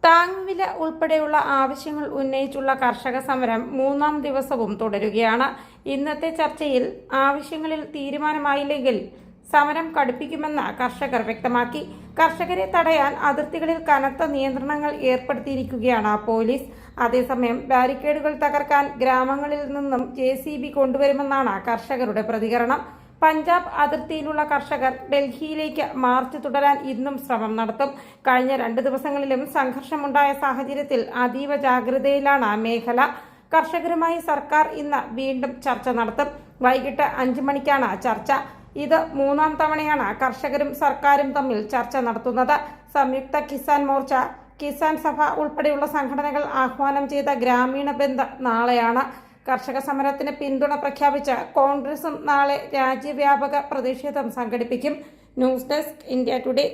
താങ്ങുവില ഉൾപ്പെടെയുള്ള ആവശ്യങ്ങൾ ഉന്നയിച്ചുള്ള കർഷക സമരം മൂന്നാം ദിവസവും തുടരുകയാണ്. ഇന്നത്തെ ചർച്ചയിൽ ആവശ്യങ്ങളിൽ തീരുമാനമായില്ലെങ്കിൽ സമരം കടുപ്പിക്കുമെന്ന് കർഷകർ വ്യക്തമാക്കി. കർഷകരെ തടയാൻ അതിർത്തികളിൽ കനത്ത നിയന്ത്രണങ്ങൾ ഏർപ്പെടുത്തിയിരിക്കുകയാണ് പോലീസ്. അതേസമയം ബാരിക്കേഡുകൾ തകർക്കാൻ ഗ്രാമങ്ങളിൽ നിന്നും JCB കൊണ്ടുവരുമെന്നാണ് കർഷകരുടെ പ്രതികരണം. പഞ്ചാബ് അതിർത്തിയിലുള്ള കർഷകർ ഡൽഹിയിലേക്ക് മാർച്ച് തുടരാൻ ഇന്നും ശ്രമം നടത്തും. കഴിഞ്ഞ 2 ദിവസങ്ങളിലും സംഘർഷമുണ്ടായ സാഹചര്യത്തിൽ അതീവ ജാഗ്രതയിലാണ് മേഖല. കർഷകരുമായി സർക്കാർ ഇന്ന് വീണ്ടും ചർച്ച നടത്തും. വൈകിട്ട് 5 മണിക്കാണ് ചർച്ച. ഇത് 3-ാം തവണയാണ് കർഷകരും സർക്കാരും തമ്മിൽ ചർച്ച നടത്തുന്നത്. സംയുക്ത കിസാൻ മോർച്ച, കിസാൻ സഭ ഉൾപ്പെടെയുള്ള സംഘടനകൾ ആഹ്വാനം ചെയ്ത ഗ്രാമീണ ബന്ദ് നാളെയാണ്. കർഷക സമരത്തിന് പിന്തുണ പ്രഖ്യാപിച്ച് കോൺഗ്രസും നാളെ രാജ്യവ്യാപക പ്രതിഷേധം സംഘടിപ്പിക്കും. News desk, India today.